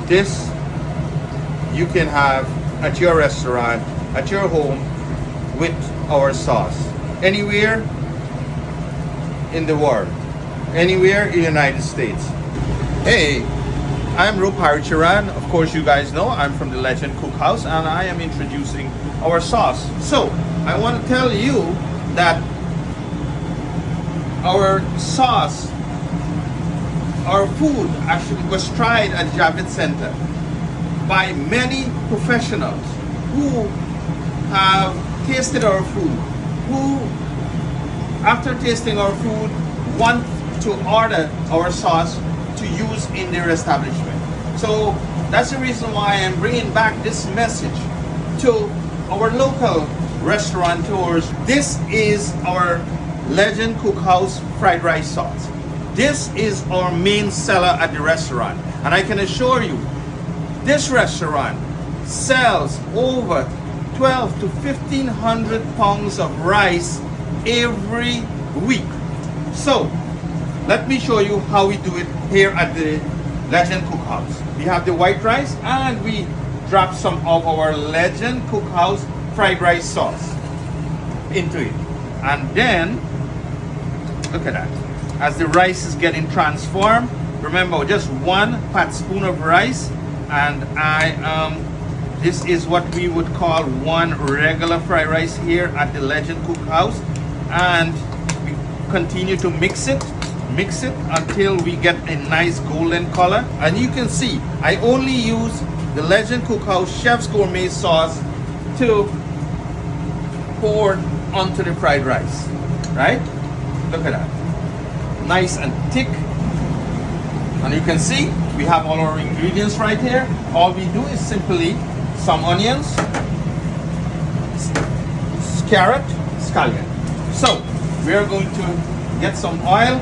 This you can have at your restaurant, at your home, with our sauce. Anywhere in the world, anywhere in the United States. Hey, I'm Rup Haricharan. Of course, you guys know I'm from the Legend Cookhouse, and I am introducing our sauce. So, I want to tell you that our sauce, our food actually was tried at Javits Center by many professionals who have tasted our food, who after tasting our food want to order our sauce to use in their establishment. So that's the reason why I'm bringing back this message to our local restaurateurs. This is our Legend Cookhouse fried rice sauce. This is our main seller at the restaurant, and I can assure you this restaurant sells over 12 to 1500 pounds of rice every week. So let me show you how we do it here at the Legend Cookhouse. We have the white rice, and we drop some of our Legend Cookhouse fried rice sauce into it. And then, look at that. As the rice is getting transformed, remember just 1 pat spoon of rice, and this is what we would call one regular fried rice here at the Legend Cookhouse. And we continue to mix it until we get a nice golden color. And you can see I only use the Legend Cookhouse Chef's Gourmet sauce to pour onto the fried rice, right? Look at that, nice and thick. And you can see we have all our ingredients right here. All we do is simply some onions, carrot, scallion. So we are going to get some oil.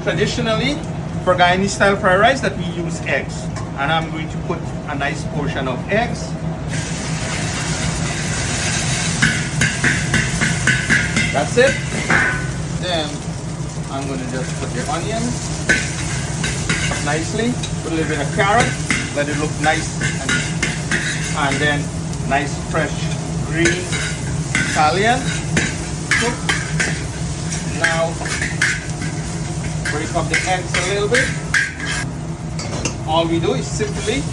Traditionally, for Guyanese style fried rice, that we use eggs, and I'm going to put a nice portion of eggs. That's it. Then I'm going to just put the onions nicely, put a little bit of carrot, let it look nice, and then nice fresh green scallion. Now break up the eggs a little bit. All we do is simply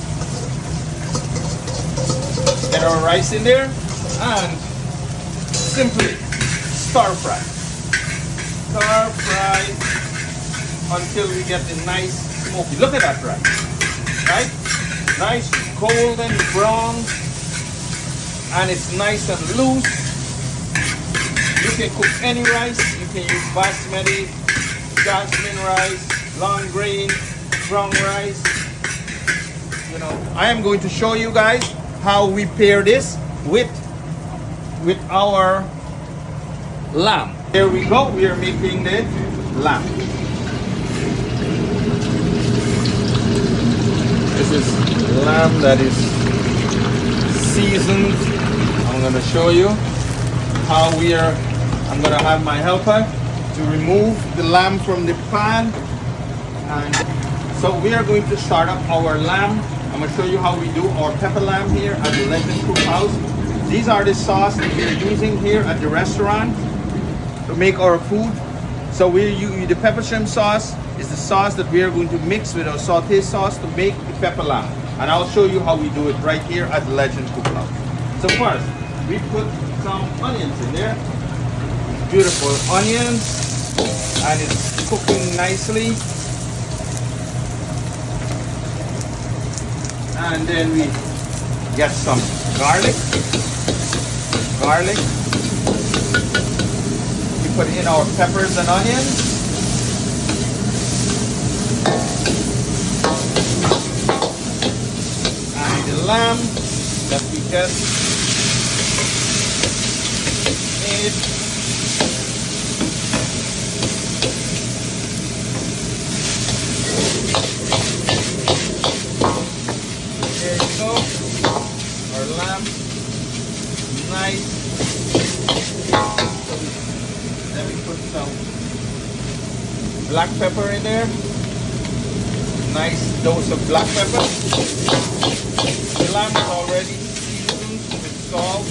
get our rice in there and simply stir fry. Stir fry until we get the nice smoky. Look at that rice, right? Nice golden brown, and it's nice and loose. You can cook any rice. You can use basmati, jasmine rice, long grain, brown rice. You know, I am going to show you guys how we pair this with our lamb. Here we go. We are making the lamb. This is lamb that is seasoned. I'm going to show you how I'm going to have my helper to remove the lamb from the pan. And so we are going to start up our lamb. I'm going to show you how we do our pepper lamb here at the Legend Cookhouse. These are the sauce that we are using here at the restaurant to make our food. So the pepper shrimp sauce is the sauce that we are going to mix with our sauté sauce to make the pepper lamb. And I'll show you how we do it right here at the Legend Cookhouse. So first, we put some onions in there. Beautiful onions. And it's cooking nicely. And then we get some garlic. We put in our peppers and onions. And the lamb that we just made. There you go. Our lamb. Nice. Then we put some black pepper in there. Nice dose of black pepper. The lamb is already seasoned with salt.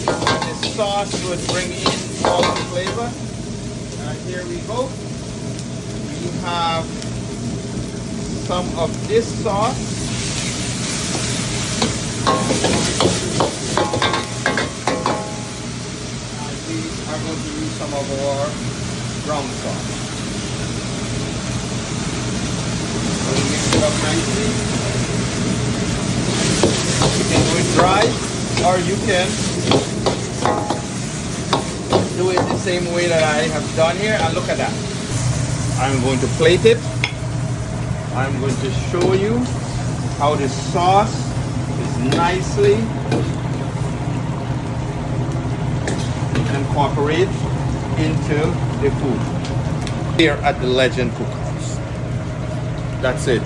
The sauce would bring in all the flavor. And here we go. We have some of this sauce. And we are going to use some of our brown sauce. So we mix it up nicely. You can do it dry, or you can do it the same way that I have done here. And look at that. I'm going to plate it. I'm going to show you how the sauce is nicely incorporated into the food here at the Legend Cookhouse. That's it.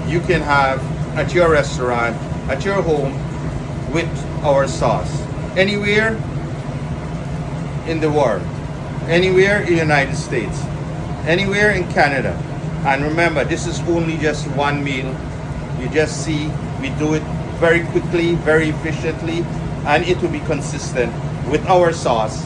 You can have at your restaurant, at your home, with our sauce. Anywhere in the world, anywhere in the United States, anywhere in Canada. And remember, this is only just one meal. You just see we do it very quickly, very efficiently, and it will be consistent with our sauce